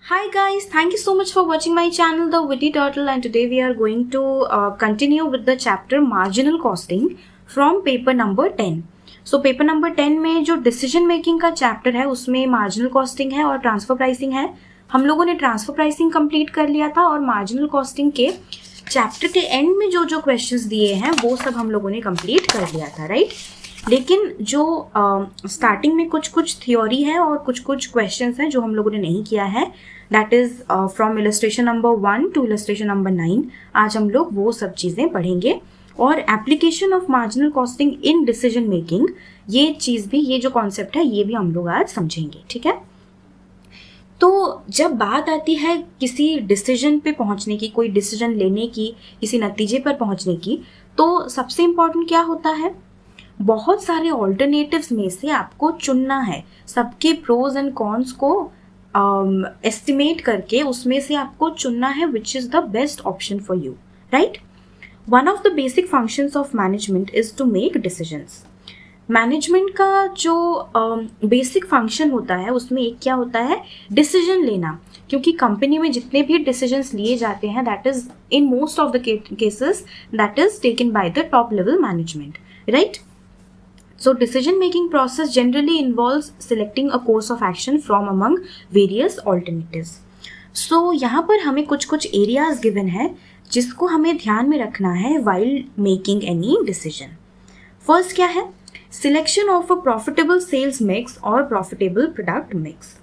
Hi guys, thank you so much for watching my channel The Witty Turtle, and today we are going to continue with the chapter Marginal Costing from paper number 10. So paper number 10 में जो decision making का chapter है उसमें marginal costing है और transfer pricing है. हम लोगों ने transfer pricing complete कर लिया था और marginal costing के chapter के end में जो questions दिए हैं वो सब हम लोगों ने complete कर लिया था, right? लेकिन जो स्टार्टिंग में कुछ थ्योरी है और कुछ क्वेश्चंस हैं जो हम लोगों ने नहीं किया है. That is from illustration number 1 to illustration number 9. आज हम लोग वो सब चीज़ें पढ़ेंगे और application of marginal costing in decision making, ये जो कॉन्सेप्ट है ये भी हम लोग आज समझेंगे. ठीक है. तो जब बात आती है किसी डिसीजन पे पहुंचने की, कोई डिसीजन लेने की, किसी नतीजे पर पहुंचने की, तो सबसे इम्पॉर्टेंट क्या होता है? बहुत सारे ऑल्टरनेटिव्स में से आपको चुनना है. सबके प्रोज एंड कॉन्स को एस्टिमेट करके उसमें से आपको चुनना है which is the best option for you, right? One of the basic functions of management is to make decisions. Management का जो बेसिक फंक्शन होता है उसमें एक क्या होता है? डिसीजन लेना. क्योंकि कंपनी में जितने भी डिसीजंस लिए जाते हैं that is in most of the cases that is taken by the top level management, right? So decision making process generally involves selecting a course of action from among various alternatives. So यहाँ पर हमें कुछ areas given है जिसको हमें ध्यान में रखना है while making any decision. First क्या है? Selection of a profitable sales mix और profitable product mix.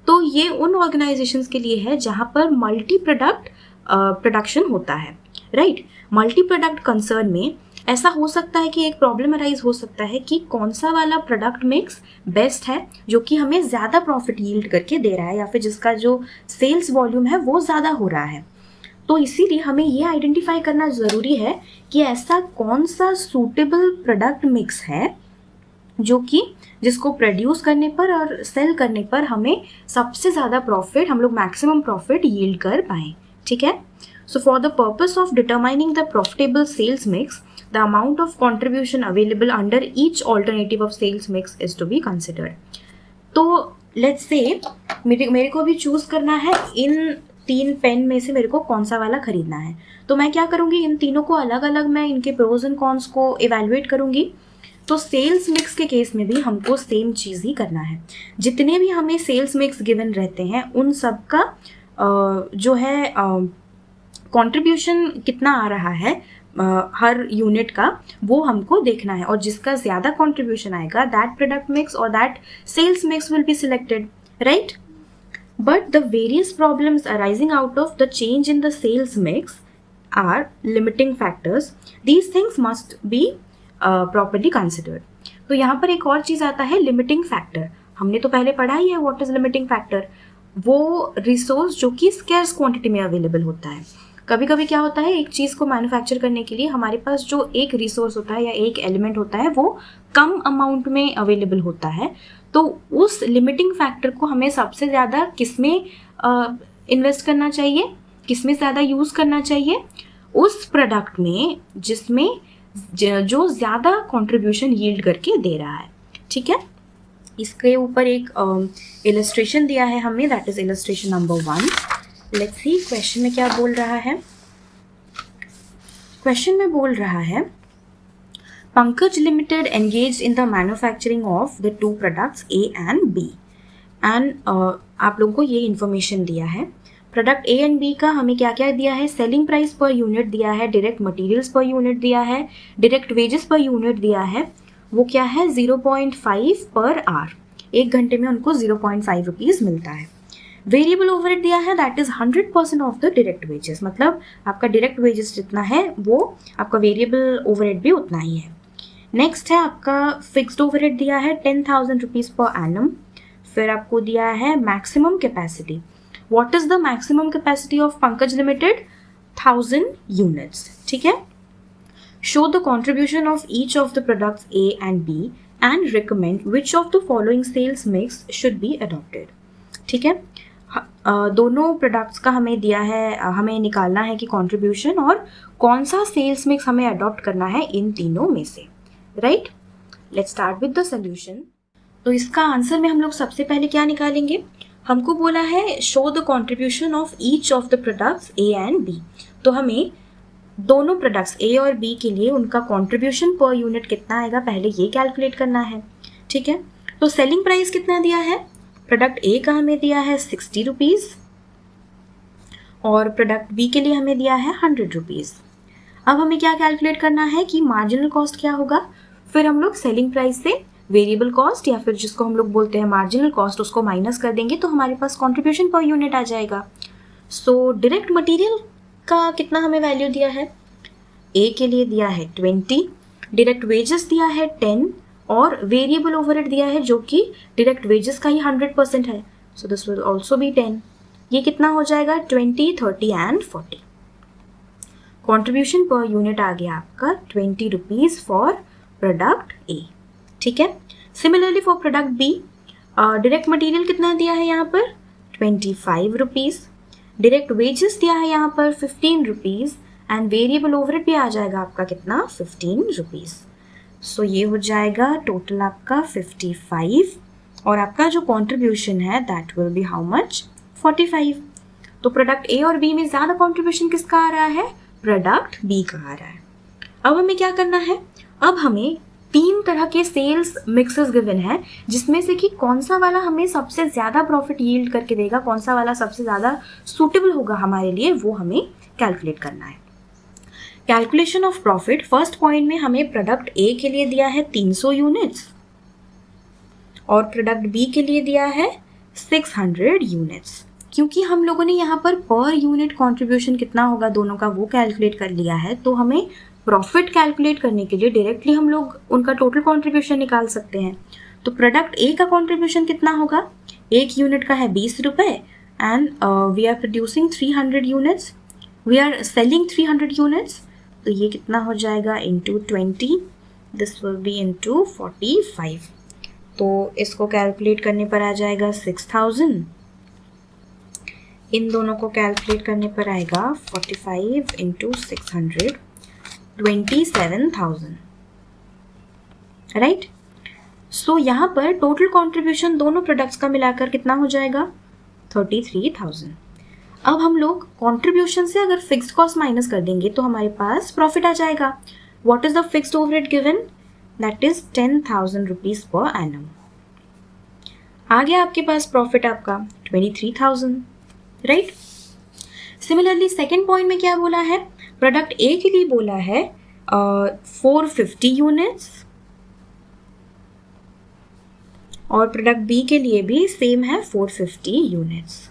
तो ये उन organizations के लिए है जहाँ पर मल्टी प्रोडक्ट प्रोडक्शन होता है, राइट? मल्टी प्रोडक्ट कंसर्न में ऐसा हो सकता है कि एक प्रॉब्लम अराइज हो सकता है कि कौन सा वाला प्रोडक्ट मिक्स बेस्ट है जो कि हमें ज़्यादा प्रॉफिट यील्ड करके दे रहा है या फिर जिसका जो सेल्स वॉल्यूम है वो ज़्यादा हो रहा है. तो इसीलिए हमें ये आइडेंटिफाई करना ज़रूरी है कि ऐसा कौन सा सूटेबल प्रोडक्ट मिक्स है जो कि जिसको प्रोड्यूस करने पर और सेल करने पर हमें सबसे ज़्यादा प्रॉफिट, हम लोग मैक्सिमम प्रॉफिट यील्ड कर पाएँ. ठीक है. So for the purpose of determining the profitable sales mix, the amount of contribution available under each alternative of sales mix is to be considered. तो let's say मेरे को भी चूज़ करना है इन 3 पेन में से मेरे को कौन सा वाला खरीदना है. तो मैं क्या करूँगी, इन तीनों को अलग अलग मैं इनके प्रोज एंड कॉन्स को इवेलुएट करूँगी. तो सेल्स मिक्स के केस में भी हमको सेम चीज़ ही करना है. जितने भी हमें सेल्स मिक्स गिवन रहते हैं उन सब का जो है कंट्रीब्यूशन कितना आ रहा है हर यूनिट का, वो हमको देखना है. और जिसका ज़्यादा कंट्रीब्यूशन आएगा दैट प्रोडक्ट मिक्स और that sales mix will be selected, right? But the various problems arising out of the change in the sales mix are limiting factors. These things must be properly considered. तो यहाँ पर एक और चीज़ आता है, limiting factor. हमने तो पहले पढ़ा ही है व्हाट इज़ लिमिटिंग फैक्टर. वो रिसोर्स जो कि स्कैर्स क्वांटिटी में अवेलेबल होता है. कभी कभी क्या होता है, एक चीज़ को मैन्युफैक्चर करने के लिए हमारे पास जो एक रिसोर्स होता है या एक एलिमेंट होता है वो कम अमाउंट में अवेलेबल होता है. तो उस लिमिटिंग फैक्टर को हमें सबसे ज़्यादा किस में इन्वेस्ट करना चाहिए, किस में ज़्यादा यूज़ करना चाहिए? उस प्रोडक्ट में जिसमें जो ज़्यादा कंट्रीब्यूशन यील्ड करके दे रहा है. ठीक है. इसके ऊपर एक इलस्ट्रेशन दिया है हमें, that is illustration number 1. Let's see question में क्या बोल रहा है. क्वेश्चन में बोल रहा है, Pankaj limited engage in the manufacturing of the 2 products A and B. And आप लोगों को ये इन्फॉर्मेशन दिया है. प्रोडक्ट A एंड B का हमें क्या क्या दिया है? सेलिंग प्राइस पर यूनिट दिया है, डायरेक्ट मटेरियल्स पर यूनिट दिया है, डायरेक्ट वेजेस पर यूनिट दिया है. वो क्या है? 0.5 पर आवर. 1 घंटे में उनको 0.5 रुपीज़ मिलता है. वेरिएबल ओवरहेड दिया है, that is 100% of the direct wages. मतलब आपका डायरेक्ट वेजेस जितना है वो आपका वेरिएबल ओवरहेड भी उतना ही है. नेक्स्ट है आपका फिक्स्ड ओवरहेड दिया है 10,000 रुपीज़ पर एनम. फिर आपको दिया है maximum capacity. What is the maximum capacity of Pankaj limited? 1000 units. ठीक है. Show the contribution of each of the products A and B and recommend which of the following sales mix should be adopted. ठीक है. दोनों products का हमें दिया है, हमें निकालना है कि कंट्रीब्यूशन और कौन सा सेल्स मिक्स हमें अडॉप्ट करना है इन तीनों में से, right? Let's start with the solution. तो इसका आंसर में हम लोग सबसे पहले क्या निकालेंगे? हमको बोला है show the contribution of each of the products A and B. तो हमें दोनों प्रोडक्ट्स ए और बी के लिए उनका कॉन्ट्रीब्यूशन पर यूनिट कितना आएगा पहले ये कैलकुलेट करना है। ठीक है, तो सेलिंग प्राइस कितना दिया है, प्रोडक्ट ए का हमें दिया है 60 रुपीज़ और प्रोडक्ट बी के लिए हमें दिया है 100 रुपीज़। अब हमें क्या कैलकुलेट करना है कि मार्जिनल कॉस्ट क्या होगा, फिर हम लोग सेलिंग प्राइस से वेरिएबल कॉस्ट या फिर जिसको हम लोग बोलते हैं मार्जिनल कॉस्ट उसको माइनस कर देंगे तो हमारे पास कॉन्ट्रीब्यूशन पर यूनिट आ जाएगा। सो डायरेक्ट मटेरियल का कितना हमें वैल्यू दिया है, ए के लिए दिया है 20, डायरेक्ट वेजेस दिया है 10 और वेरिएबल ओवरहेड दिया है जो कि डायरेक्ट वेजेस का ही 100% है। So this will also be 10। ये कितना हो जाएगा 20, 30 एंड 40। कॉन्ट्रीब्यूशन पर यूनिट आ गया आपका 20 रुपीज़ फॉर प्रोडक्ट ए। ठीक है, similarly for product B direct material कितना दिया है यहाँ पर 25 रुपीज़, डायरेक्ट वेजेस दिया है यहाँ पर 15 रुपीज़ एंड वेरिएबल ओवरहेड भी आ जाएगा आपका कितना 15 रुपीज़। सो ये हो जाएगा टोटल आपका 55 और आपका जो कॉन्ट्रीब्यूशन है that will be how much 45। तो प्रोडक्ट ए और बी में ज़्यादा कॉन्ट्रीब्यूशन किसका आ रहा है, प्रोडक्ट बी का आ रहा है। अब हमें क्या करना है, अब हमें 3 तरह के सेल्स मिक्सेस गिवन है जिसमें से कि कौन सा वाला हमें सबसे ज़्यादा प्रॉफिट यील्ड करके देगा, कौन सा वाला सबसे ज़्यादा सूटेबल होगा हमारे लिए, वो हमें कैलकुलेट करना है। Calculation of profit, first point में हमें प्रोडक्ट ए के लिए दिया है 300 यूनिट्स और प्रोडक्ट बी के लिए दिया है 600 यूनिट्स। क्योंकि हम लोगों ने यहाँ पर यूनिट कॉन्ट्रीब्यूशन कितना होगा दोनों का वो कैलकुलेट कर लिया है, तो हमें प्रॉफिट कैलकुलेट करने के लिए डायरेक्टली हम लोग उनका टोटल कॉन्ट्रीब्यूशन निकाल सकते हैं। तो प्रोडक्ट ए का कॉन्ट्रीब्यूशन कितना होगा, एक यूनिट का है 20 रुपये and we are producing 300 units, we are selling 300 units. तो ये कितना हो जाएगा into 20, this will be into 45। तो इसको कैलकुलेट करने पर आ जाएगा 6000, इन दोनों को कैलकुलेट करने पर आएगा 45 इंटू 600 27,000, राइट। सो यहाँ पर टोटल कॉन्ट्रीब्यूशन दोनों प्रोडक्ट्स का मिलाकर कितना हो जाएगा 33,000। अब हम लोग कॉन्ट्रीब्यूशन से अगर फिक्स्ड कॉस्ट माइनस कर देंगे तो हमारे पास प्रॉफिट आ जाएगा। What is the fixed overhead given, that is 10,000 rupees per annum. आ गया आपके पास प्रॉफिट आपका 23,000, राइट। सिमिलरली सेकेंड पॉइंट में क्या बोला है, प्रोडक्ट ए के लिए बोला है 450 यूनिट्स और प्रोडक्ट बी के लिए भी सेम है 450 units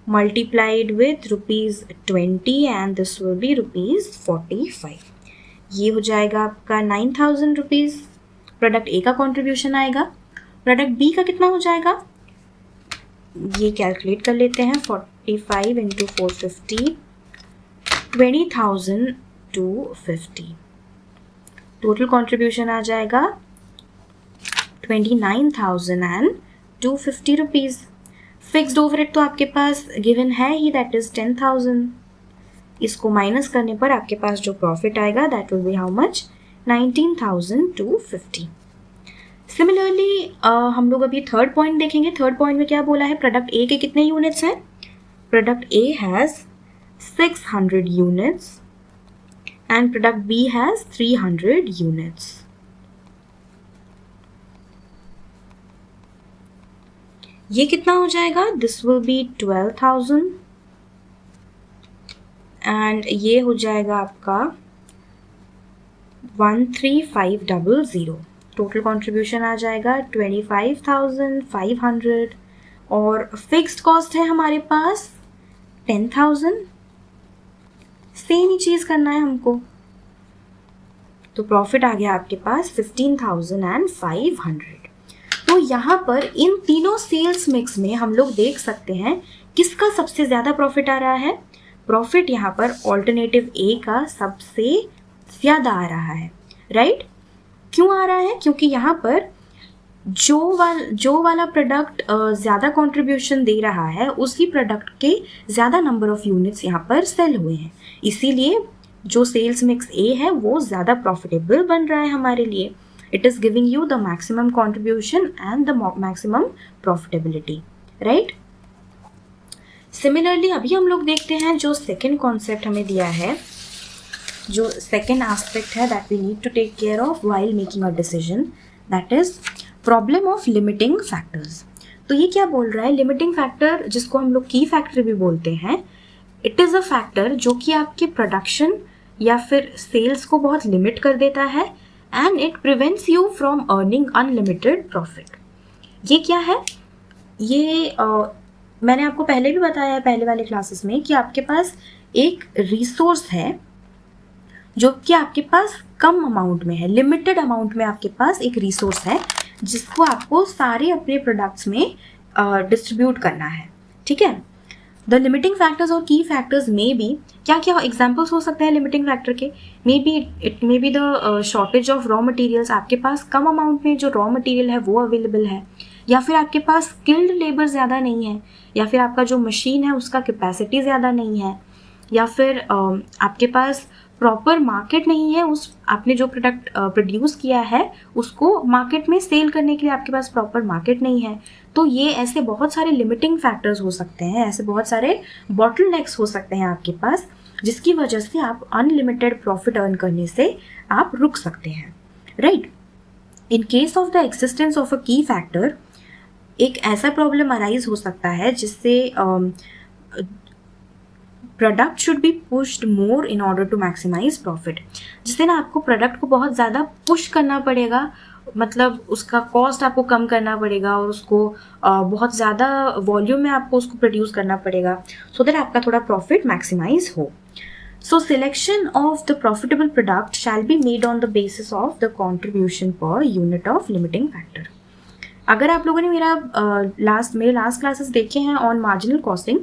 multiplied with ₹20 and this will B ₹45। ये हो जाएगा आपका 9,000 रुपीज़। प्रोडक्ट ए का कॉन्ट्रीब्यूशन आएगा, प्रोडक्ट बी का कितना हो जाएगा ये कैलकुलेट कर लेते हैं, 45 इंटू 450 20,250। टोटल कॉन्ट्रीब्यूशन आ जाएगा 29,250 रुपीज़। फिक्स्ड ओवरहेड तो आपके पास गिवन है ही, दैट इज 10,000। इसको माइनस करने पर आपके पास जो प्रॉफिट आएगा that will be how much 19,250। Similarly हम लोग अभी थर्ड पॉइंट देखेंगे। थर्ड पॉइंट में क्या बोला है, प्रोडक्ट ए के कितने यूनिट्स हैं, product A has 600 units and product B has 300 units. ये कितना हो जाएगा, दिस विल बी 12,000 एंड ये हो जाएगा आपका 13,500। टोटल कंट्रीब्यूशन आ जाएगा 25,500 और फिक्स्ड कॉस्ट है हमारे पास 10,000। सेम ही चीज़ करना है हमको, तो प्रॉफिट आ गया आपके पास 15,500। तो यहाँ पर इन तीनों सेल्स मिक्स में हम लोग देख सकते हैं किसका सबसे ज़्यादा प्रॉफिट आ रहा है। प्रॉफिट यहाँ पर ऑल्टरनेटिव ए का सबसे ज़्यादा आ रहा है, राइट। क्यों आ रहा है, क्योंकि यहाँ पर जो वाला प्रोडक्ट ज़्यादा कंट्रीब्यूशन दे रहा है उसी प्रोडक्ट के ज़्यादा नंबर ऑफ यूनिट्स यहाँ पर सेल हुए हैं, इसीलिए जो सेल्स मिक्स ए है वो ज़्यादा प्रॉफिटेबल बन रहा है हमारे लिए। It is giving you the maximum contribution and the maximum profitability, right? Similarly अभी हम लोग देखते हैं जो सेकेंड कॉन्सेप्ट हमें दिया है, जो सेकेंड एस्पेक्ट है that we need to take care of while making a decision, that is problem of limiting factors. तो ये क्या बोल रहा है, लिमिटिंग फैक्टर जिसको हम लोग की फैक्टर भी बोलते हैं, इट इज़ अ फैक्टर जो कि आपके प्रोडक्शन या फिर सेल्स को बहुत लिमिट कर देता है and it prevents you from earning unlimited profit. ये क्या है, ये मैंने आपको पहले भी बताया है पहले वाले क्लासेस में कि आपके पास एक रिसोर्स है जो कि आपके पास कम अमाउंट में है, लिमिटेड अमाउंट में आपके पास एक रिसोर्स है जिसको आपको सारे अपने प्रोडक्ट्स में डिस्ट्रीब्यूट करना है, ठीक है। द लिमिटिंग फैक्टर्स और की फैक्टर्स में भी क्या क्या एग्जाम्पल्स हो सकते हैं लिमिटिंग फैक्टर के, it may be the shortage of raw materials, आपके पास कम अमाउंट में जो रॉ मटेरियल है वो अवेलेबल है, या फिर आपके पास स्किल्ड लेबर ज़्यादा नहीं है, या फिर आपका जो मशीन है उसका कैपेसिटी ज़्यादा नहीं है, या फिर आपके पास प्रॉपर मार्केट नहीं है, उस आपने जो प्रोडक्ट प्रोड्यूस किया है उसको मार्केट में सेल करने के लिए आपके पास प्रॉपर मार्केट नहीं है। तो ये ऐसे बहुत सारे लिमिटिंग फैक्टर्स हो सकते हैं, ऐसे बहुत सारे बॉटलनेक्स हो सकते हैं आपके पास, जिसकी वजह से आप अनलिमिटेड प्रॉफिट अर्न करने से आप रुक सकते हैं, right. In case of the existence of a की फैक्टर, एक ऐसा प्रॉब्लम अराइज हो सकता है जिससे product should be pushed more in order to maximise profit, जिससे ना आपको प्रोडक्ट को बहुत ज़्यादा पुश करना पड़ेगा, मतलब उसका कॉस्ट आपको कम करना पड़ेगा और उसको बहुत ज़्यादा वॉल्यूम में आपको उसको प्रोड्यूस करना पड़ेगा सो दैट आपका थोड़ा प्रॉफिट मैक्सिमाइज हो। So selection of the profitable product shall be made on the basis of the contribution per unit of limiting factor. अगर आप लोगों ने मेरे लास्ट क्लासेस देखे हैं on marginal costing,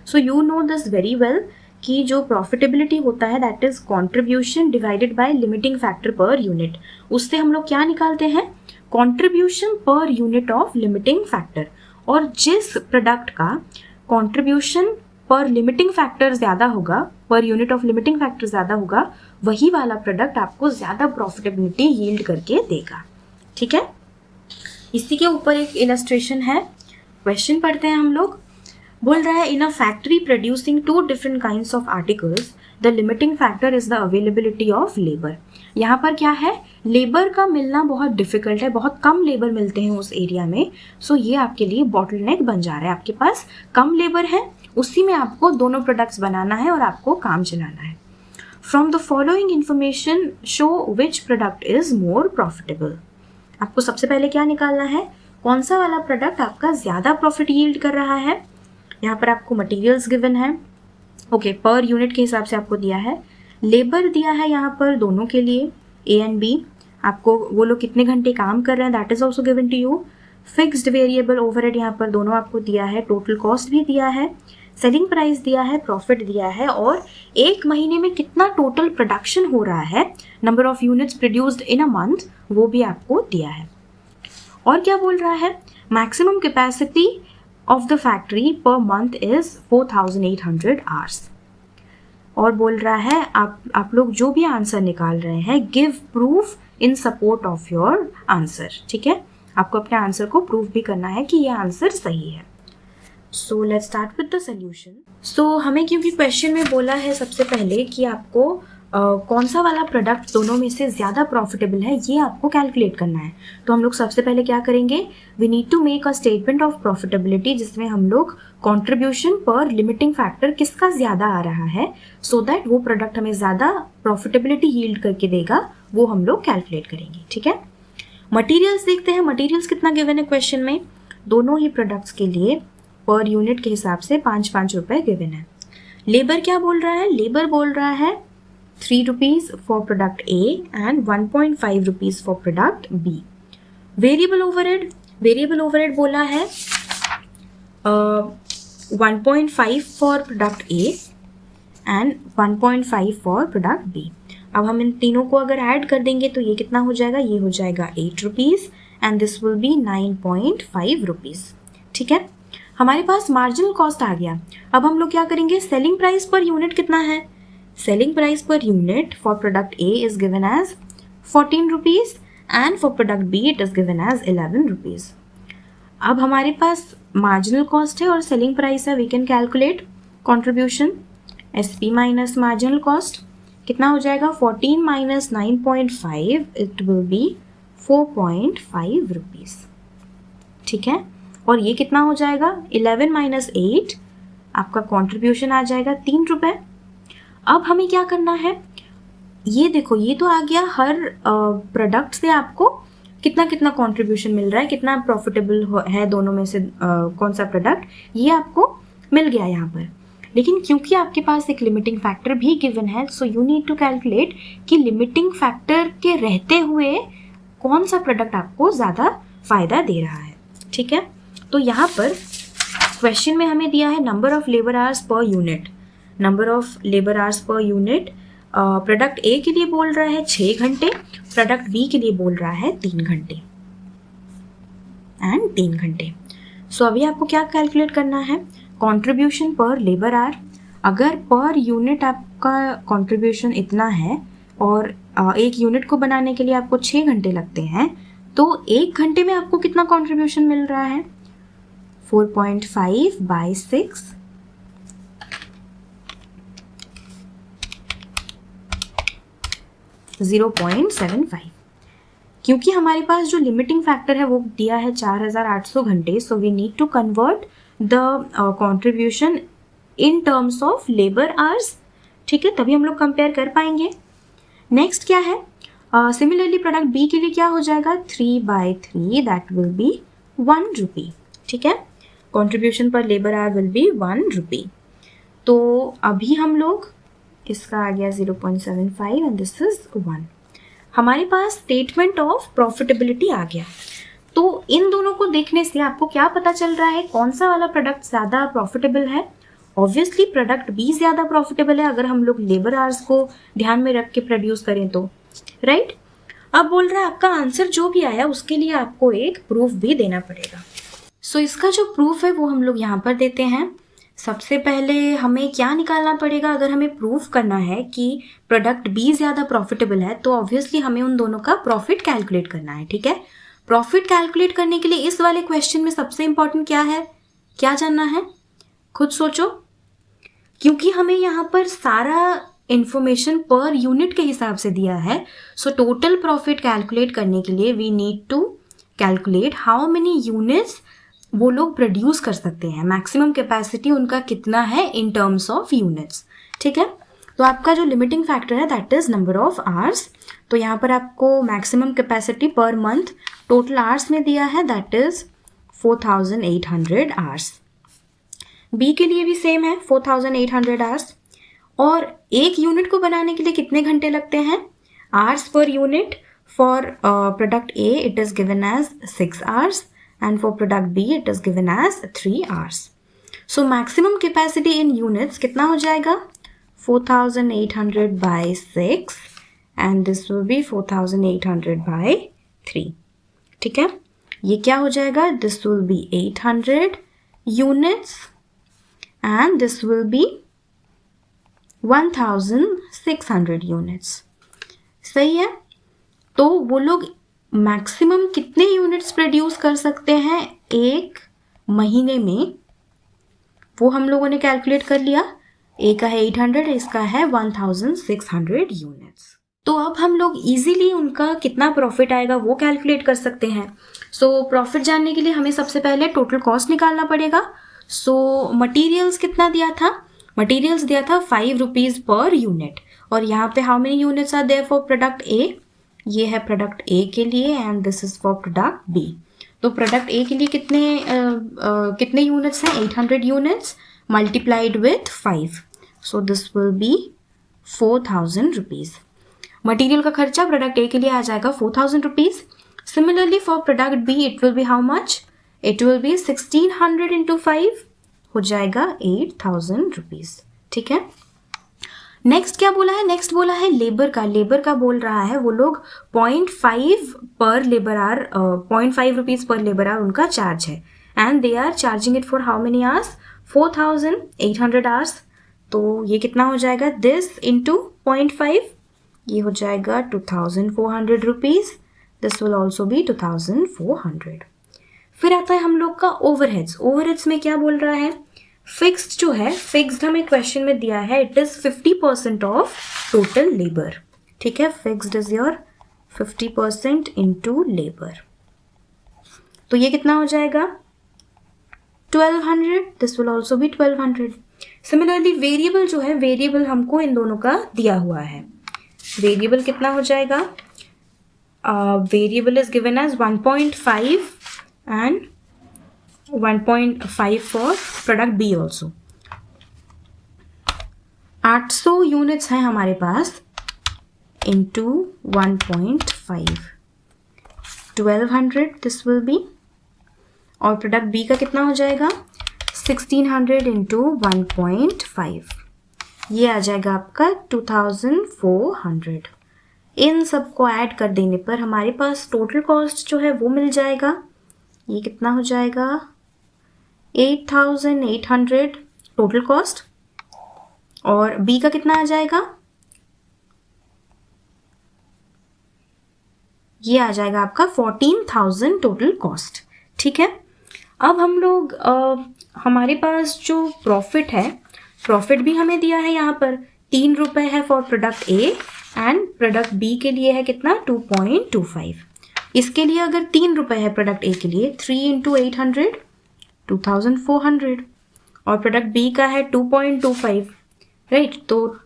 so you know this very well कि जो profitability होता है that is contribution divided by limiting factor per unit, उससे हम लोग क्या निकालते हैं, contribution per unit of limiting factor. और जिस प्रोडक्ट का कॉन्ट्रीब्यूशन पर लिमिटिंग फैक्टर ज़्यादा होगा, पर यूनिट ऑफ लिमिटिंग फैक्टर ज़्यादा होगा, वही वाला प्रोडक्ट आपको ज़्यादा प्रॉफिटेबिलिटी यील्ड करके देगा, ठीक है। इसी के ऊपर एक इलस्ट्रेशन है, क्वेश्चन पढ़ते हैं हम लोग। बोल रहा है in a factory producing 2 different kinds of articles the limiting factor is the availability of labour. यहाँ पर क्या है, लेबर का मिलना बहुत डिफिकल्ट है, बहुत कम लेबर मिलते हैं उस एरिया में, सो ये आपके लिए बॉटलनेक बन जा रहा है। आपके पास कम लेबर है, उसी में आपको दोनों प्रोडक्ट्स बनाना है और आपको काम चलाना है। From the following information show which product is more profitable. आपको सबसे पहले क्या निकालना है, कौन सा वाला प्रोडक्ट आपका ज़्यादा प्रॉफिट यील्ड कर रहा है। यहाँ पर आपको मटेरियल्स गिवन है, ओके, पर यूनिट के हिसाब से आपको दिया है, लेबर दिया है यहाँ पर दोनों के लिए ए एंड बी, आपको वो लोग कितने घंटे काम कर रहे हैं that is also given to you. Fixed variable overhead यहाँ पर दोनों आपको दिया है, टोटल कॉस्ट भी दिया है, सेलिंग प्राइस दिया है, प्रॉफिट दिया है, और एक महीने में कितना टोटल प्रोडक्शन हो रहा है, number of units produced in a month, वो भी आपको दिया है। और क्या बोल रहा है, maximum capacity of the factory per month is 4800 hours। और बोल रहा है आप लोग जो भी आंसर निकाल रहे हैं give proof in support of your answer, ठीक है, आपको अपने आंसर को प्रूफ भी करना है कि ये आंसर सही है। So let's start with the solution. So हमें क्योंकि क्वेश्चन में बोला है सबसे पहले कि आपको कौन सा वाला प्रोडक्ट दोनों में से ज़्यादा प्रॉफिटेबल है ये आपको कैलकुलेट करना है, तो हम लोग सबसे पहले क्या करेंगे, we need to make a statement of profitability जिसमें हम लोग कंट्रीब्यूशन पर लिमिटिंग फैक्टर किसका ज़्यादा आ रहा है सो दैट वो प्रोडक्ट हमें ज़्यादा प्रॉफिटेबिलिटी यील्ड करके देगा, वो हम लोग कैलकुलेट करेंगे, ठीक है। मटीरियल्स देखते हैं, मटीरियल्स कितना गिवन है क्वेश्चन में, दोनों ही प्रोडक्ट्स के लिए पर यूनिट के हिसाब से 5-5 रुपये गिवन है। लेबर क्या बोल रहा है, लेबर बोल रहा है 3 rupees for product A and 1.5 rupees for product B। Variable overhead बोला है 1.5 for product A and 1.5 for product B। अब हम इन तीनों को अगर ऐड कर देंगे तो ये कितना हो जाएगा, ये हो जाएगा 8 rupees and this will be 9.5 rupees, ठीक है। हमारे पास मार्जिनल कॉस्ट आ गया, अब हम लोग क्या करेंगे, सेलिंग प्राइस पर यूनिट कितना है, selling price per unit for product A is given as 14 rupees and for product B it is given as 11 rupees। अब हमारे पास मार्जिनल कॉस्ट है और सेलिंग प्राइस है, we can calculate contribution SP minus marginal cost कितना हो जाएगा 14 minus 9.5 it will be 4.5 rupees, ठीक है। और ये कितना हो जाएगा 11 माइनस 8 आपका कंट्रीब्यूशन आ जाएगा 3 रुपये। अब हमें क्या करना है, ये देखो ये तो आ गया हर प्रोडक्ट से आपको कितना कितना कंट्रीब्यूशन मिल रहा है, कितना प्रॉफिटेबल है दोनों में से कौन सा प्रोडक्ट, ये आपको मिल गया यहाँ पर। लेकिन क्योंकि आपके पास एक लिमिटिंग फैक्टर भी गिवन है, so you need to calculate कि लिमिटिंग फैक्टर के रहते हुए कौन सा प्रोडक्ट आपको ज़्यादा फ़ायदा दे रहा है, ठीक है। तो यहाँ पर क्वेश्चन में हमें दिया है नंबर ऑफ लेबर आवर्स पर unit, number of labour hours पर यूनिट प्रोडक्ट ए के लिए बोल रहा है 6 घंटे, प्रोडक्ट बी के लिए बोल रहा है 3 घंटे एंड 3 घंटे। सो अभी आपको क्या कैलकुलेट करना है, कंट्रीब्यूशन पर लेबर आवर। अगर पर यूनिट आपका कंट्रीब्यूशन इतना है और एक यूनिट को बनाने के लिए आपको 6 घंटे लगते हैं, तो 1 घंटे में आपको कितना कंट्रीब्यूशन मिल रहा है 4.5 बाई 6 0.75। क्योंकि हमारे पास जो लिमिटिंग फैक्टर है वो दिया है 4800 घंटे, so we need to convert the contribution in terms of labour hours, ठीक है, तभी हम लोग कंपेयर कर पाएंगे। नेक्स्ट क्या है, सिमिलरली प्रोडक्ट बी के लिए क्या हो जाएगा 3/3 दैट विल बी 1 रुपी, ठीक है, कंट्रीब्यूशन पर लेबर आवर विल बी 1 रुपी। तो अभी हम लोग इसका आ गया 0.75 एंड दिस इज 1। हमारे पास स्टेटमेंट ऑफ प्रॉफिटेबिलिटी आ गया। तो इन दोनों को देखने से आपको क्या पता चल रहा है, कौन सा वाला प्रोडक्ट ज़्यादा प्रॉफिटेबल है। ऑब्वियसली प्रोडक्ट बी ज़्यादा प्रॉफिटेबल है अगर हम लोग लेबर आवर्स को ध्यान में रख के प्रोड्यूस करें तो, राइट। अब बोल रहा है आपका आंसर जो भी आया उसके लिए आपको एक प्रूफ भी देना पड़ेगा। सो इसका जो प्रूफ है वो हम लोग यहाँ पर देते हैं। सबसे पहले हमें क्या निकालना पड़ेगा, अगर हमें प्रूफ करना है कि प्रोडक्ट बी ज़्यादा प्रॉफिटेबल है तो ऑब्वियसली हमें उन दोनों का प्रॉफिट कैलकुलेट करना है, ठीक है। प्रॉफिट कैलकुलेट करने के लिए इस वाले क्वेश्चन में सबसे इंपॉर्टेंट क्या है, क्या जानना है, खुद सोचो। क्योंकि हमें यहाँ पर सारा इंफॉर्मेशन पर यूनिट के हिसाब से दिया है, सो टोटल प्रॉफिट कैलकुलेट करने के लिए we need to calculate how many units वो लोग प्रोड्यूस कर सकते हैं, मैक्सिमम कैपेसिटी उनका कितना है इन टर्म्स ऑफ यूनिट्स, ठीक है। तो आपका जो लिमिटिंग फैक्टर है that is number of hours. तो यहाँ पर आपको maximum capacity per month total hours में दिया है दैट इज 4800 आवर्स। बी के लिए भी सेम है 4800 आवर्स। और एक यूनिट को बनाने के लिए कितने घंटे लगते हैं, आवर्स पर unit. For product A it is given as 6 hours and for product B it is given as 3 hours. So maximum capacity in units कितना हो जाएगा 4800 by 6 and this will be 4800 by 3, ठीक है। ये क्या हो जाएगा, this will be 800 units and this will be 1600 units, सही है। तो वो लोग मैक्सिमम कितने यूनिट्स प्रोड्यूस कर सकते हैं एक महीने में, वो हम लोगों ने कैलकुलेट कर लिया। एक का है 800, इसका है 1600 यूनिट्स। तो अब हम लोग इजीली उनका कितना प्रॉफिट आएगा वो कैलकुलेट कर सकते हैं। सो प्रॉफिट जानने के लिए हमें सबसे पहले टोटल कॉस्ट निकालना पड़ेगा। सो मटीरियल्स कितना दिया था, मटीरियल्स दिया था 5 रुपीज़ पर यूनिट। और यहाँ पे how many units are there for product A, ये है प्रोडक्ट ए के लिए and this is for product B. तो प्रोडक्ट ए के लिए कितने यूनिट्स हैं 800 units multiplied with 5, so this will be 4000 rupees. Material का खर्चा प्रोडक्ट ए के लिए आ जाएगा 4000 rupees. Similarly for product B it will be how much, it will be 1600 into 5 हो जाएगा 8000 रुपीज़, ठीक है। नेक्स्ट क्या बोला है, नेक्स्ट बोला है लेबर का। लेबर का बोल रहा है वो लोग 0.5 पर लेबर आवर 0.5 रुपीज़ पर लेबर आवर उनका चार्ज है and they are charging it for how many hours 4800 hours. तो ये कितना हो जाएगा, दिस इंटू 0.5 ये हो जाएगा 2400 rupees, this will also B 2400। फिर आता है हम लोग का ओवरहेड्स। ओवरहेड्स में क्या बोल रहा है, फिक्स्ड जो है, फिक्स्ड हमें क्वेश्चन में दिया है it is 50% of total labour. ठीक है, fixed is your 50% into labour. तो ये कितना हो जाएगा 1200, this will also B 1200। Similarly variable जो है, वेरिएबल हमको इन दोनों का दिया हुआ है। वेरिएबल कितना हो जाएगा, variable is given as 1.5 and 1.5 for product B also. 800 units हैं हमारे पास इंटू 1.5, 1200 दिस विल बी। और प्रोडक्ट बी का कितना हो जाएगा 1600 इंटू 1.5, ये आ जाएगा आपका 2400। इन सबको ऐड कर देने पर हमारे पास टोटल कॉस्ट जो है वो मिल जाएगा। ये कितना हो जाएगा 8800 टोटल कॉस्ट। और बी का कितना आ जाएगा, ये आ जाएगा आपका 14,000 टोटल कॉस्ट। ठीक है, अब हम लोग हमारे पास जो प्रॉफिट है, प्रॉफिट भी हमें दिया है यहाँ पर 3 रुपए है for product A and product B के लिए है कितना 2.25। इसके लिए अगर 3 रुपए है प्रोडक्ट ए के लिए, 3 इंटू 800 2400, और प्रोडक्ट बी का है 2.25, राइट। तो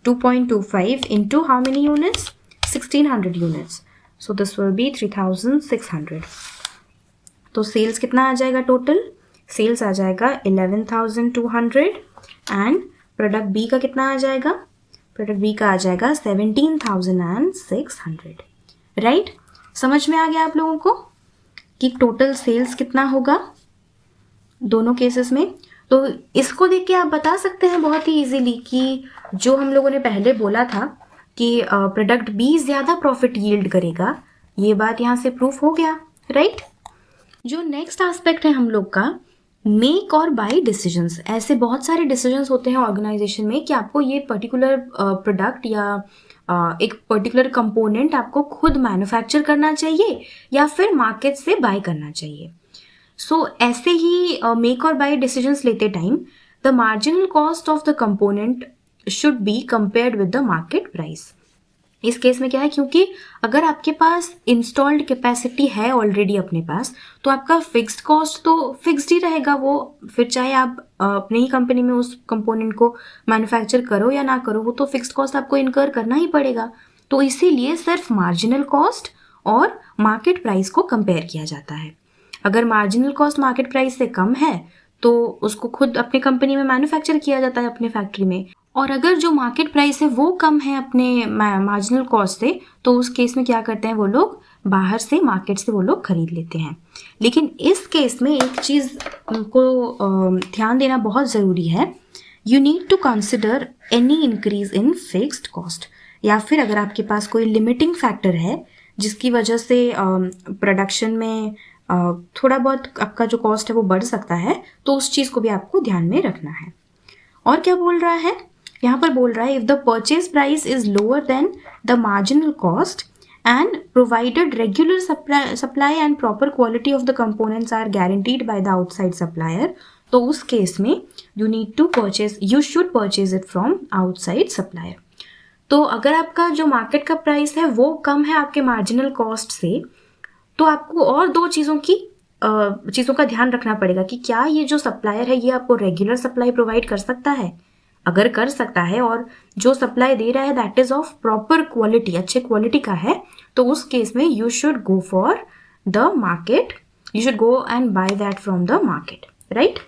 2.25 into how many units, 1600 units, so this will be 3600। तो सेल्स कितना आ जाएगा टोटल, सेल्स आ जाएगा 11,200 एंड प्रोडक्ट बी का कितना आ जाएगा, प्रोडक्ट बी का आ जाएगा 17,600, राइट। समझ में आ गया आप लोगों को कि टोटल सेल्स कितना होगा दोनों केसेस में। तो इसको देख के आप बता सकते हैं बहुत ही इजीली कि जो हम लोगों ने पहले बोला था कि प्रोडक्ट बी ज़्यादा प्रॉफिट यील्ड करेगा, ये बात यहाँ से प्रूफ हो गया, राइट। जो नेक्स्ट एस्पेक्ट है हम लोग का मेक और बाय डिसीजंस। ऐसे बहुत सारे डिसीजंस होते हैं ऑर्गेनाइजेशन में कि आपको ये पर्टिकुलर प्रोडक्ट या एक पर्टिकुलर कंपोनेंट आपको खुद मैन्युफैक्चर करना चाहिए या फिर मार्केट से बाय करना चाहिए। सो ऐसे ही मेक और बाय डिसीजंस लेते time the marginal cost of the component should be compared with the market price. इस केस में क्या है, क्योंकि अगर आपके पास इंस्टॉल्ड कैपेसिटी है ऑलरेडी अपने पास, तो आपका फिक्स्ड कॉस्ट तो फिक्स्ड ही रहेगा, वो फिर चाहे आप अपने ही कंपनी में उस कंपोनेंट को मैन्युफैक्चर करो या ना करो, वो तो फिक्स्ड कॉस्ट आपको इनकर करना ही पड़ेगा। तो इसीलिए सिर्फ मार्जिनल कॉस्ट और मार्केट प्राइस को कंपेयर किया जाता है। अगर मार्जिनल कॉस्ट मार्केट प्राइस से कम है तो उसको खुद अपनी कंपनी में मैन्युफैक्चर किया जाता है अपने फैक्ट्री में, और अगर जो मार्केट प्राइस है वो कम है अपने मार्जिनल कॉस्ट से, तो उस केस में क्या करते हैं वो लोग बाहर से मार्केट से वो लोग खरीद लेते हैं। लेकिन इस केस में एक चीज़ को ध्यान देना बहुत ज़रूरी है, you need to consider any increase in fixed cost, या फिर अगर आपके पास कोई लिमिटिंग फैक्टर है जिसकी वजह से प्रोडक्शन में थोड़ा बहुत आपका जो कॉस्ट है वो बढ़ सकता है, तो उस चीज़ को भी आपको ध्यान में रखना है। और क्या बोल रहा है यहाँ पर, बोल रहा है if the purchase price is lower than the marginal cost and provided regular supply and proper quality of the components are guaranteed by the outside supplier, तो उस केस में you should purchase it from outside supplier. तो अगर आपका जो market का price है वो कम है आपके मार्जिनल कॉस्ट से, तो आपको और दो चीज़ों का ध्यान रखना पड़ेगा कि क्या ये जो सप्लायर है ये आपको रेगुलर सप्लाई प्रोवाइड कर सकता है। अगर कर सकता है और जो सप्लाई दे रहा है that is of proper quality, अच्छे क्वालिटी का है, तो उस केस में you should go for the market, you should go and by that from the market, right.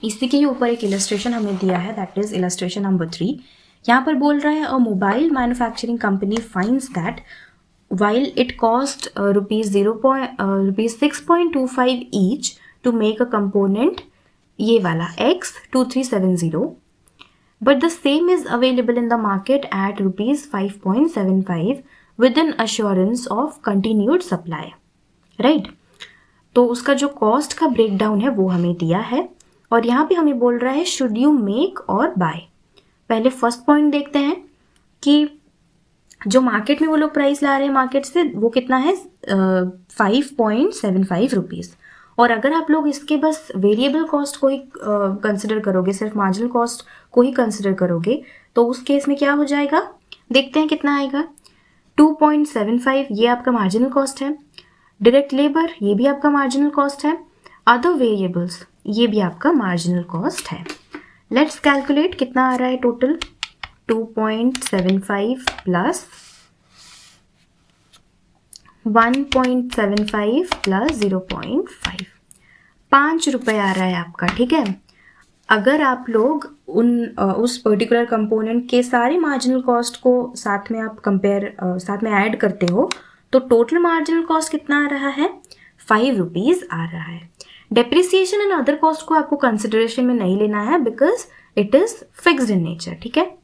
इसी के ही ऊपर एक इलस्ट्रेशन हमें दिया है, दैट इज इलस्ट्रेशन नंबर 3। यहाँ पर बोल रहा है अ mobile manufacturing company finds that while it cost rupees 6.25 each to make a component, ये वाला X2370, but the same is available in the market at rupees 5.75 with an assurance of continued supply, right? तो उसका जो cost का breakdown है वो हमें दिया है, और यहाँ पे हमें बोल रहा है शुड यू मेक और बाय। पहले फर्स्ट पॉइंट देखते हैं कि जो मार्केट में वो लोग प्राइस ला रहे हैं मार्केट से, वो कितना है 5.75 रुपीज़। और अगर आप लोग इसके बस वेरिएबल कॉस्ट को ही कंसिडर करोगे, सिर्फ मार्जिनल कॉस्ट को ही कंसिडर करोगे, तो उस केस में क्या हो जाएगा, देखते हैं कितना आएगा। 2.75 ये आपका मार्जिनल कॉस्ट है, डायरेक्ट लेबर ये भी आपका मार्जिनल कॉस्ट है, अदर वेरिएबल्स ये भी आपका मार्जिनल कॉस्ट है। लेट्स कैलकुलेट कितना आ रहा है टोटल। 2.75 प्लस 1.75 प्लस 0.5, 5 रुपये आ रहा है आपका, ठीक है। अगर आप लोग उस पर्टिकुलर कंपोनेंट के सारे मार्जिनल कॉस्ट को साथ में आप साथ में ऐड करते हो, तो टोटल मार्जिनल कॉस्ट कितना आ रहा है, 5 रुपीज़ आ रहा है। डेप्रिसिएशन एंड अदर कॉस्ट को आपको कंसिडरेशन में नहीं लेना है, because it is fixed in nature, ठीक है।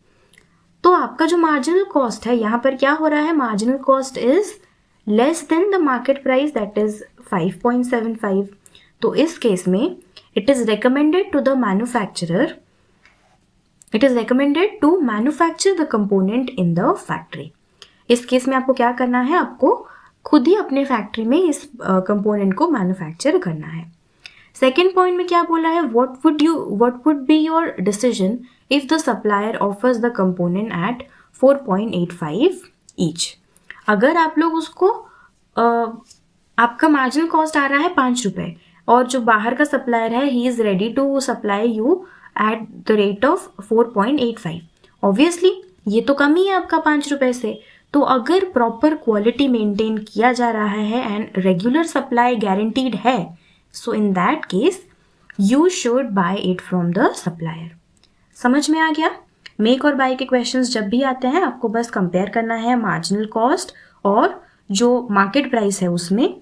तो आपका जो मार्जिनल कॉस्ट है, यहाँ पर क्या हो रहा है, marginal cost is less than the market price, that is 5.75। तो इस केस में it is recommended to manufacture the component in the factory। इस केस में आपको क्या करना है, आपको खुद ही अपने फैक्ट्री में इस कंपोनेंट को मैन्युफैक्चर करना है। सेकेंड पॉइंट में क्या बोला है, what would be your decision if the supplier offers the component at 4.85 each। अगर आप लोग उसको आपका मार्जिनल कॉस्ट आ रहा है 5 रुपये, और जो बाहर का सप्लायर है he is ready to supply you at the rate of 4.85। Obviously ये तो कम ही है आपका 5 रुपये से। तो अगर प्रॉपर क्वालिटी मेंटेन किया जा रहा है एंड रेगुलर सप्लाई गारंटीड है, so in that case you should buy it from the supplier. समझ में आ गया। मेक और बाय के क्वेश्चंस जब भी आते हैं, आपको बस कंपेयर करना है मार्जिनल कॉस्ट और जो मार्केट प्राइस है उसमें,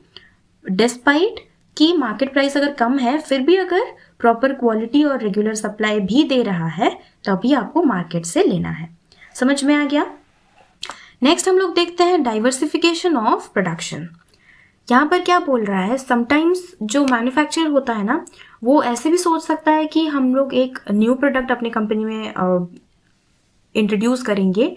डिस्पाइट कि मार्केट प्राइस अगर कम है, फिर भी अगर प्रॉपर क्वालिटी और रेगुलर सप्लाई भी दे रहा है, तभी आपको मार्केट से लेना है। समझ में आ गया। नेक्स्ट हम लोग देखते हैं डाइवर्सिफिकेशन ऑफ प्रोडक्शन। यहाँ पर क्या बोल रहा है, समटाइम्स जो मैन्युफैक्चर होता है ना, वो ऐसे भी सोच सकता है कि हम लोग एक न्यू प्रोडक्ट अपनी कंपनी में इंट्रोड्यूस करेंगे,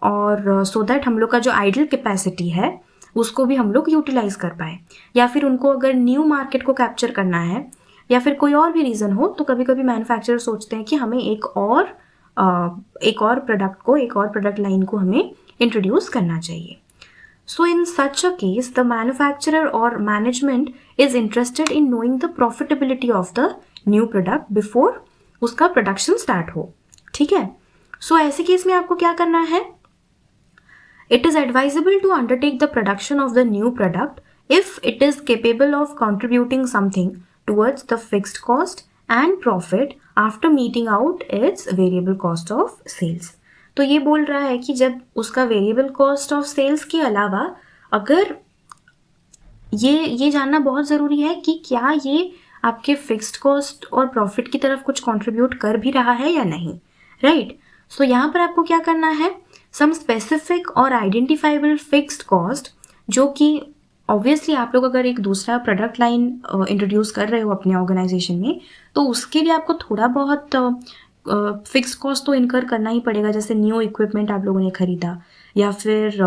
और सो दैट हम लोग का जो आइडल कैपेसिटी है उसको भी हम लोग यूटिलाइज कर पाए, या फिर उनको अगर न्यू मार्केट को कैप्चर करना है, या फिर कोई और भी रीज़न हो, तो कभी कभी मैन्युफैक्चरर सोचते हैं कि हमें एक और प्रोडक्ट लाइन को हमें इंट्रोड्यूस करना चाहिए। सो इन सच अ केस द मैन्युफैक्चरर और management is interested in knowing the profitability of the new product before उसका प्रोडक्शन स्टार्ट हो, ठीक है। सो ऐसे केस में आपको क्या करना है, it is advisable to undertake the production of the new product if it is capable of contributing something towards the fixed cost and profit after meeting out its variable cost of sales। तो ये बोल रहा है कि जब उसका variable cost of sales के अलावा अगर ये जानना बहुत ज़रूरी है कि क्या ये आपके फिक्स्ड कॉस्ट और प्रॉफिट की तरफ कुछ कंट्रीब्यूट कर भी रहा है या नहीं, राइट। सो यहाँ पर आपको क्या करना है, सम स्पेसिफिक और आइडेंटिफाइबल फिक्स्ड कॉस्ट, जो कि ऑब्वियसली आप लोग अगर एक दूसरा प्रोडक्ट लाइन इंट्रोड्यूस कर रहे हो अपने ऑर्गेनाइजेशन में, तो उसके लिए आपको थोड़ा बहुत फिक्स्ड कॉस्ट तो इनकर करना ही पड़ेगा। जैसे न्यू इक्विपमेंट आप लोगों ने ख़रीदा, या फिर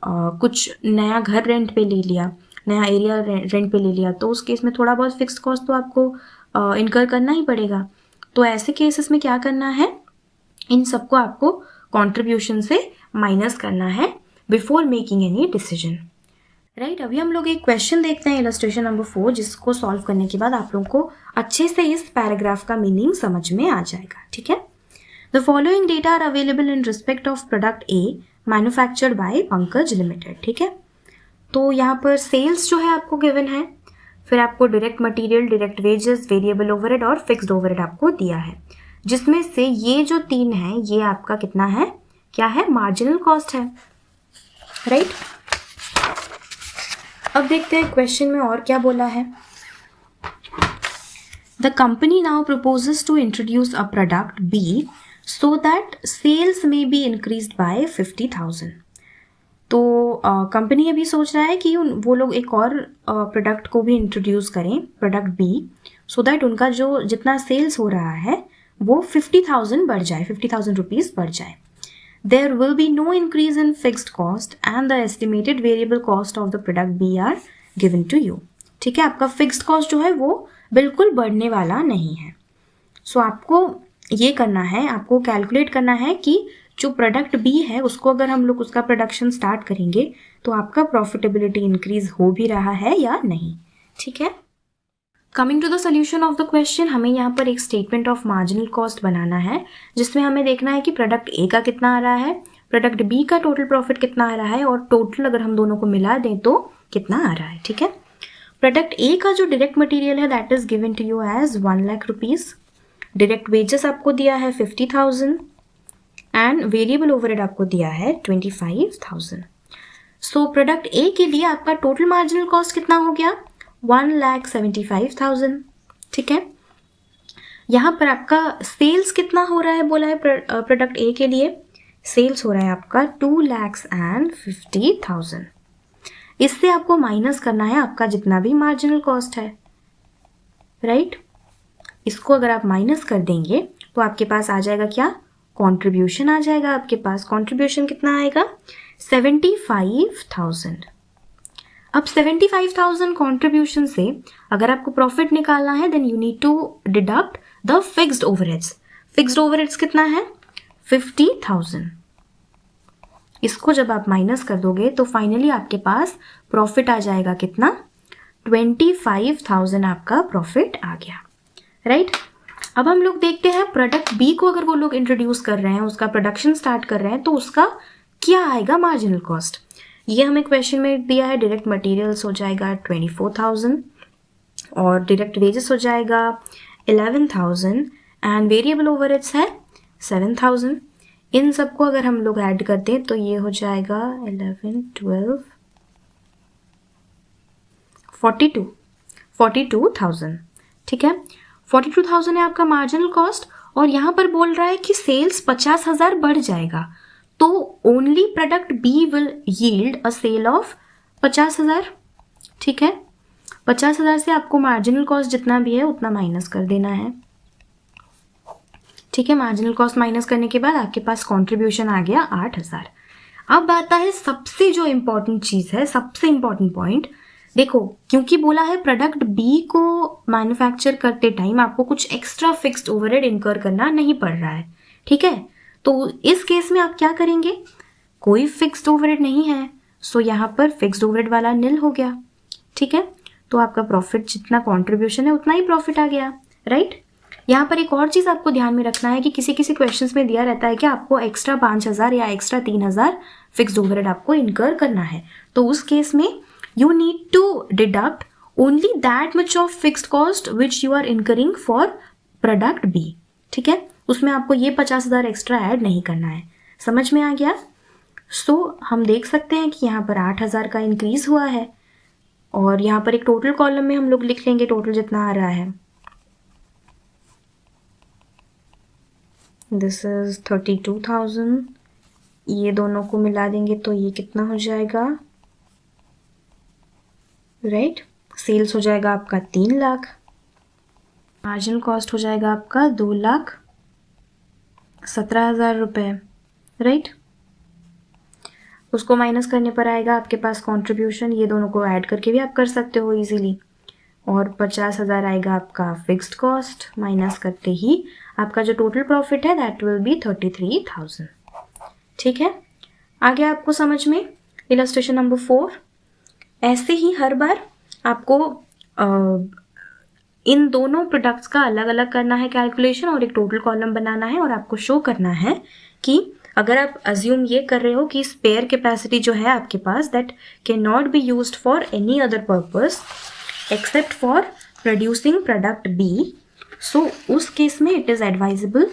कुछ नया घर रेंट पे ले लिया, नया एरिया रेंट पे ले लिया, तो उस केस में थोड़ा बहुत फिक्स्ड कॉस्ट तो आपको इनकर करना ही पड़ेगा। तो ऐसे केसेस में क्या करना है, इन सबको आपको कंट्रीब्यूशन से माइनस करना है before making any decision, right. अभी हम लोग एक क्वेश्चन देखते हैं, इलस्ट्रेशन नंबर 4, जिसको सॉल्व करने के बाद आप लोगों को अच्छे से इस पैराग्राफ का मीनिंग समझ में आ जाएगा, ठीक है। The following data are available in respect of product A manufactured by Pankaj limited, ठीक है। तो यहाँ पर सेल्स जो है आपको गिवन है, फिर आपको direct material, direct wages, variable overhead और फिक्स्ड ओवरहेड आपको दिया है, जिसमें से ये जो 3 है ये आपका कितना है, क्या है, मार्जिनल कॉस्ट है, राइट। अब देखते हैं क्वेश्चन में और क्या बोला है। The company now proposes to introduce a product B so that sales may be increased by 50,000। तो कंपनी अभी सोच रहा है कि वो लोग एक और प्रोडक्ट को भी इंट्रोड्यूस करें, प्रोडक्ट बी, सो दैट उनका जो जितना सेल्स हो रहा है वो 50,000 बढ़ जाए, 50,000 रुपीज़ बढ़ जाए। there will be no increase in fixed cost and the estimated variable cost of the product B are given to you. ठीक है, आपका फिक्स्ड कॉस्ट जो है वो बिल्कुल बढ़ने वाला नहीं है. सो आपको ये करना है, आपको कैलकुलेट करना है कि जो प्रोडक्ट बी है उसको अगर हम लोग उसका प्रोडक्शन स्टार्ट करेंगे तो आपका प्रॉफिटेबिलिटी इंक्रीज हो भी रहा है या नहीं. ठीक है, coming to the solution of the question, हमें यहाँ पर एक स्टेटमेंट ऑफ मार्जिनल कॉस्ट बनाना है जिसमें हमें देखना है कि प्रोडक्ट ए का कितना आ रहा है, प्रोडक्ट बी का टोटल प्रॉफिट कितना आ रहा है और टोटल अगर हम दोनों को मिला दें तो कितना आ रहा है. ठीक है, प्रोडक्ट ए का जो डायरेक्ट मटेरियल है that is given to you as 1 lakh rupees, direct wages आपको दिया है 50,000 एंड वेरिएबल ओवरहेड आपको दिया है 25,000. सो प्रोडक्ट ए के लिए आपका टोटल मार्जिनल कॉस्ट कितना हो गया, 1,75,000. ठीक है, यहाँ पर आपका सेल्स कितना हो रहा है बोला है प्रोडक्ट ए के लिए, सेल्स हो रहा है आपका 2,50,000. इससे आपको माइनस करना है आपका जितना भी मार्जिनल कॉस्ट है, राइट. इसको अगर आप माइनस कर देंगे तो आपके पास आ जाएगा क्या, कंट्रीब्यूशन आ जाएगा. आपके पास कंट्रीब्यूशन कितना आएगा, 75,000. अब 75,000 कंट्रीब्यूशन से अगर आपको प्रॉफिट निकालना है then you need to deduct the fixed overheads. Fixed overheads कितना है, 50,000. इसको जब आप माइनस कर दोगे तो फाइनली आपके पास प्रॉफिट आ जाएगा कितना, 25,000 आपका प्रॉफिट आ गया, राइट. अब हम लोग देखते हैं प्रोडक्ट बी को अगर वो लोग इंट्रोड्यूस कर रहे हैं, उसका प्रोडक्शन स्टार्ट कर रहे हैं तो उसका क्या आएगा मार्जिनल कॉस्ट. ये हमें क्वेश्चन में दिया है, डायरेक्ट मटेरियल्स हो जाएगा 24,000 और डायरेक्ट वेजेस हो जाएगा 11,000 एंड वेरिएबल ओवरहेड्स है 7,000. इन सबको अगर हम लोग ऐड करते हैं तो ये हो जाएगा 11, 12, 42,000. ठीक है, 42,000 है आपका मार्जिनल कॉस्ट और यहाँ पर बोल रहा है कि सेल्स 50,000 बढ़ जाएगा तो only product B will yield a sale of 50,000. ठीक है, 50,000 से आपको मार्जिनल कॉस्ट जितना भी है उतना माइनस कर देना है. ठीक है, मार्जिनल कॉस्ट माइनस करने के बाद आपके पास कंट्रीब्यूशन आ गया 8,000. अब आता है सबसे जो इम्पोर्टेंट चीज़ है, सबसे इम्पोर्टेंट पॉइंट. देखो, क्योंकि बोला है प्रोडक्ट बी को मैन्युफैक्चर करते टाइम आपको कुछ एक्स्ट्रा फिक्स्ड ओवरहेड इनकर करना नहीं पड़ रहा है. ठीक है, तो इस केस में आप क्या करेंगे, कोई फिक्स्ड ओवरहेड नहीं है, सो यहाँ पर फिक्स्ड ओवरहेड वाला निल हो गया. ठीक है, तो आपका प्रॉफिट जितना कंट्रीब्यूशन है उतना ही प्रॉफिट आ गया, राइट. यहाँ पर एक और चीज़ आपको ध्यान में रखना है कि किसी किसी क्वेश्चंस में दिया रहता है कि आपको एक्स्ट्रा 5,000 या एक्स्ट्रा 3,000 फिक्स्ड ओवरहेड आपको इनकर करना है. तो उस केस में you need to deduct only that much of fixed cost which you are incurring for product B. ठीक है, उसमें आपको ये 50,000 एक्स्ट्रा ऐड नहीं करना है. समझ में आ गया. सो हम देख सकते हैं कि यहाँ पर 8,000 का इंक्रीज हुआ है और यहाँ पर एक टोटल कॉलम में हम लोग लिख लेंगे टोटल जितना आ रहा है. This is 32,000. ये दोनों को मिला देंगे तो ये कितना हो जाएगा, राइट. सेल्स हो जाएगा आपका 3 लाख, मार्जिनल कॉस्ट हो जाएगा आपका 2,17,000 रुपये, राइट. उसको माइनस करने पर आएगा आपके पास कंट्रीब्यूशन, ये दोनों को ऐड करके भी आप कर सकते हो इजीली, और 50,000 आएगा आपका फिक्स्ड कॉस्ट. माइनस करते ही आपका जो टोटल प्रॉफिट है दैट विल बी 33,000. ठीक है, आ गया आपको समझ में. Illustration number 4. ऐसे ही हर बार आपको इन दोनों प्रोडक्ट्स का अलग अलग करना है कैलकुलेशन और एक टोटल कॉलम बनाना है और आपको शो करना है कि अगर आप अज्यूम ये कर रहे हो कि स्पेयर कैपेसिटी जो है आपके पास that can not be used for any other purpose except for producing product B, so उस केस में it is advisable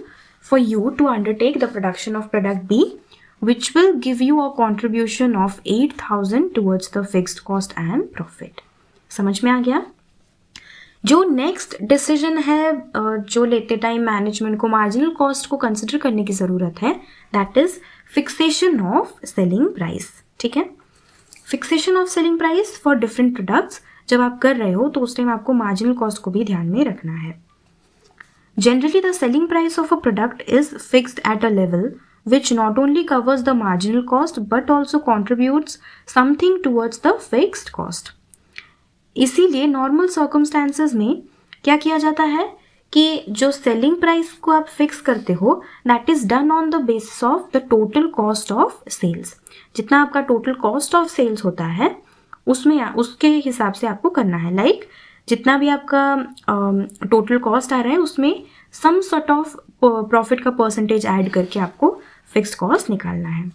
for you to undertake the production of product B which will give you a contribution of 8,000 towards the fixed cost and profit. समझ में आ गया. जो next decision है जो लेते time management को मार्जिनल कॉस्ट को consider करने की ज़रूरत है that is fixation of selling price. ठीक है, fixation of selling price for different products जब आप कर रहे हो तो उस टाइम आपको मार्जिनल कॉस्ट को भी ध्यान में रखना है. Generally the selling price of a product is fixed at a level which not only covers the marginal cost but also contributes something towards the fixed cost. इसीलिए नॉर्मल सर्कमस्टांसेस में क्या किया जाता है कि जो सेलिंग प्राइस को आप फिक्स करते हो that is done on the basis of the total cost of sales. जितना आपका टोटल कॉस्ट ऑफ सेल्स होता है उसमें उसके हिसाब से आपको करना है. लाइक जितना भी आपका टोटल कॉस्ट आ रहा है उसमें सम सॉर्ट ऑफ प्रॉफिट का परसेंटेज ऐड करके आपको फिक्स्ड कॉस्ट निकालना है.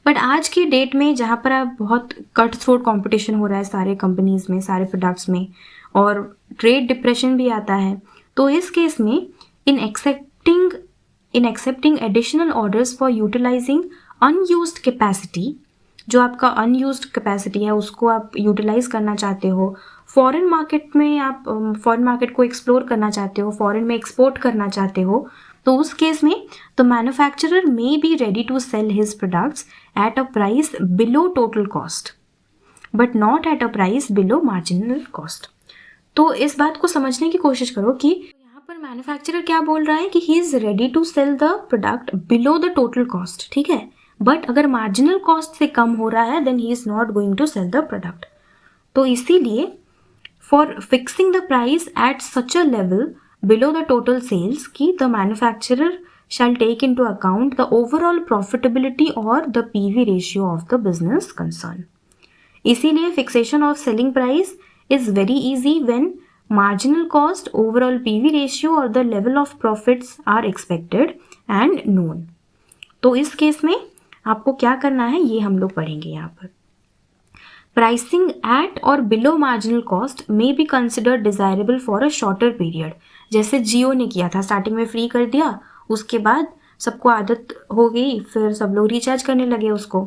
बट आज की डेट में जहाँ पर आप बहुत कट थ्रोट कॉम्पिटिशन हो रहा है सारे कंपनीज में, सारे प्रोडक्ट्स में, और ट्रेड डिप्रेशन भी आता है, तो इस केस में in accepting additional orders for utilising unused capacity, जो आपका अनयूज्ड कैपेसिटी है उसको आप यूटिलाइज करना चाहते हो, फॉरेन मार्केट में आप फॉरेन मार्केट को एक्सप्लोर करना चाहते हो, फॉरेन में एक्सपोर्ट करना चाहते हो, तो उस केस में the manufacturer may be ready to sell his products at a price below total cost but not at a price below marginal cost. तो इस बात को समझने की कोशिश करो कि यहाँ पर मैन्युफैक्चरर क्या बोल रहा है कि he is ready to sell the product below the total cost, ठीक है, बट अगर मार्जिनल कॉस्ट से कम हो रहा है then he is not going to sell the product. तो इसीलिए for fixing the price at such a level below the total sales की the manufacturer shall take into account the overall profitability or the PV ratio of the business concern. इसीलिए fixation of selling price is very easy when marginal cost, overall PV ratio or the level of profits are expected and known. तो इस case में आपको क्या करना है ये हम लोग पढ़ेंगे यहाँ पर. Pricing at or below marginal cost may be considered desirable for a shorter period. जैसे जियो ने किया था, स्टार्टिंग में फ्री कर दिया, उसके बाद सबको आदत हो गई, फिर सब लोग रिचार्ज करने लगे उसको.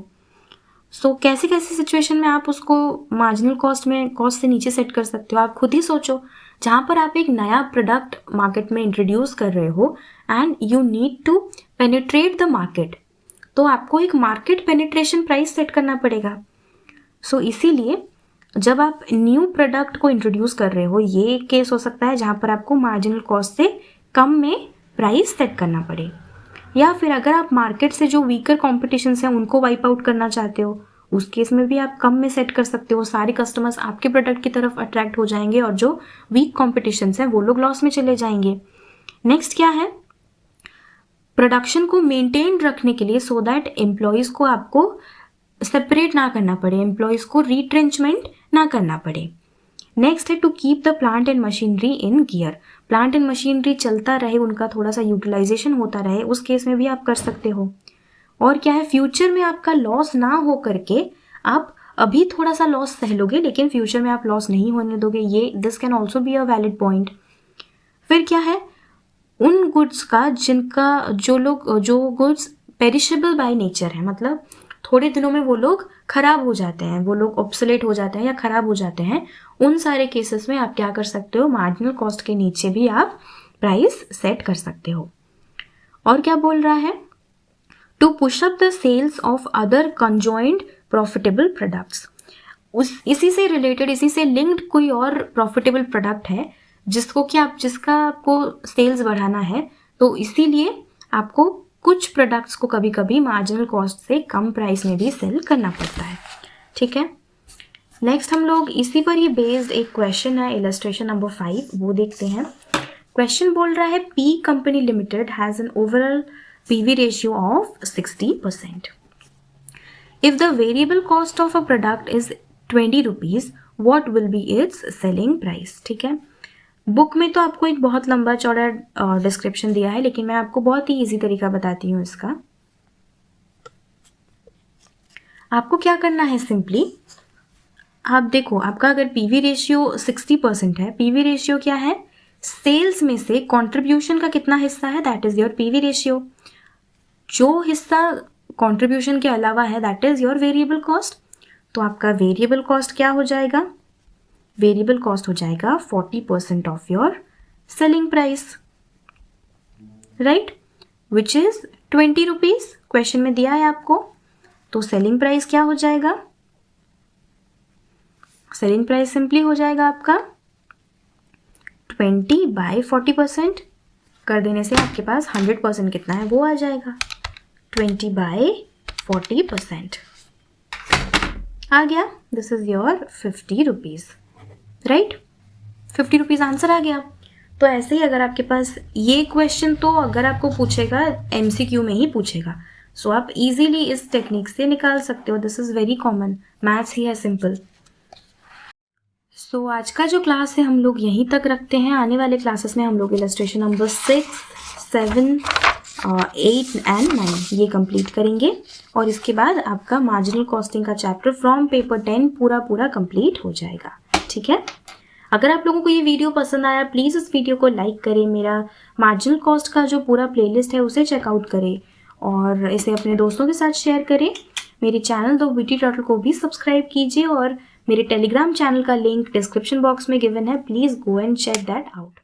सो कैसे कैसे सिचुएशन में आप उसको मार्जिनल कॉस्ट से नीचे सेट कर सकते हो, आप खुद ही सोचो. जहाँ पर आप एक नया प्रोडक्ट मार्केट में इंट्रोड्यूस कर रहे हो and you need to penetrate the market, तो आपको एक मार्केट पेनिट्रेशन प्राइस सेट करना पड़ेगा. सो इसीलिए जब आप न्यू प्रोडक्ट को इंट्रोड्यूस कर रहे हो, ये केस हो सकता है जहाँ पर आपको मार्जिनल कॉस्ट से कम में प्राइस सेट करना पड़े, या फिर अगर आप मार्केट से जो वीकर कॉम्पिटिशन्स हैं उनको वाइप आउट करना चाहते हो, उस केस में भी आप कम में सेट कर सकते हो. सारे कस्टमर्स आपके प्रोडक्ट की तरफ अट्रैक्ट हो जाएंगे और जो वीक कॉम्पिटिशन्स हैं वो लोग लॉस में चले जाएंगे. नेक्स्ट क्या है, प्रोडक्शन को मेंटेन रखने के लिए सो दैट एम्प्लॉयज़ को आपको सेपरेट ना करना पड़े, एम्प्लॉयज़ को रिट्रेंचमेंट ना करना पड़े. नेक्स्ट है to keep the plant and machinery in gear. Plant and machinery चलता रहे, उनका थोड़ा सा यूटिलाइजेशन होता रहे, उस केस में भी आप कर सकते हो. और क्या है, फ्यूचर में आपका लॉस ना हो करके आप अभी थोड़ा सा लॉस सह लोगे लेकिन फ्यूचर में आप लॉस नहीं होने दोगे. ये this can also be a valid point. फिर क्या है, उन गुड्स का जो गुड्स पेरिशेबल बाय नेचर है, मतलब थोड़े दिनों में वो लोग खराब हो जाते हैं, वो लोग ऑब्सोलेट हो जाते हैं या खराब हो जाते हैं, उन सारे केसेस में आप क्या कर सकते हो, मार्जिनल कॉस्ट के नीचे भी आप प्राइस सेट कर सकते हो. और क्या बोल रहा है, to push up the sales of other conjoint profitable products. इसी से रिलेटेड, इसी से लिंक्ड कोई और प्रॉफिटेबल प्रोडक्ट है जिसका आपको सेल्स बढ़ाना है, तो इसीलिए आपको कुछ प्रोडक्ट्स को कभी कभी मार्जिनल कॉस्ट से कम प्राइस में भी सेल करना पड़ता है. ठीक है, नेक्स्ट हम लोग इसी पर ही बेस्ड एक क्वेश्चन है, इलस्ट्रेशन नंबर 5, वो देखते हैं. क्वेश्चन बोल रहा है P company limited has an overall PV ratio of 60%. If the variable cost of a product is 20 rupees, what will be it's selling price. ठीक है, बुक में तो आपको एक बहुत लंबा चौड़ा डिस्क्रिप्शन दिया है, लेकिन मैं आपको बहुत ही इजी तरीका बताती हूँ इसका. आपको क्या करना है, सिंपली आप देखो, आपका अगर पीवी रेशियो 60% है, पीवी रेशियो क्या है, सेल्स में से कंट्रीब्यूशन का कितना हिस्सा है, that is your PV ratio. जो हिस्सा कंट्रीब्यूशन के अलावा है that is your variable cost. तो आपका वेरिएबल कॉस्ट क्या हो जाएगा, वेरिएबल कॉस्ट हो जाएगा 40% of your selling price, right, which is 20 rupees. Question में दिया है आपको, तो सेलिंग प्राइस क्या हो जाएगा, सेलिंग प्राइस सिंपली हो जाएगा आपका 20/40%. कर देने से आपके पास 100% कितना है वो आ जाएगा. 20/40%। आ गया, this is your 50 rupees, right. 50 rupees answer आ गया। तो ऐसे ही अगर आपके पास ये क्वेश्चन, तो अगर आपको पूछेगा MCQ में ही पूछेगा, सो आप इजीली इस टेक्निक से निकाल सकते हो। This is very common, maths ही है सिंपल। सो आज का जो क्लास है हम लोग यहीं तक रखते हैं। आने वाले क्लासेस में हम लोग इलस्ट्रेशन नंबर 6, 7, 8 एंड 9 ये कंप्लीट करेंगे, और इसके बाद आपका मार्जिनल कॉस्टिंग का चैप्टर फ्रॉम पेपर 10 पूरा कंप्लीट हो जाएगा, ठीक है। अगर आप लोगों को ये वीडियो पसंद आया, प्लीज़ इस वीडियो को लाइक करें, मेरा मार्जिनल कॉस्ट का जो पूरा प्लेलिस्ट है उसे चेकआउट करें, और इसे अपने दोस्तों के साथ शेयर करें। मेरे चैनल द विटी टॉटल को भी सब्सक्राइब कीजिए, और मेरे टेलीग्राम चैनल का लिंक डिस्क्रिप्शन बॉक्स में गिवन है, please go and check that out.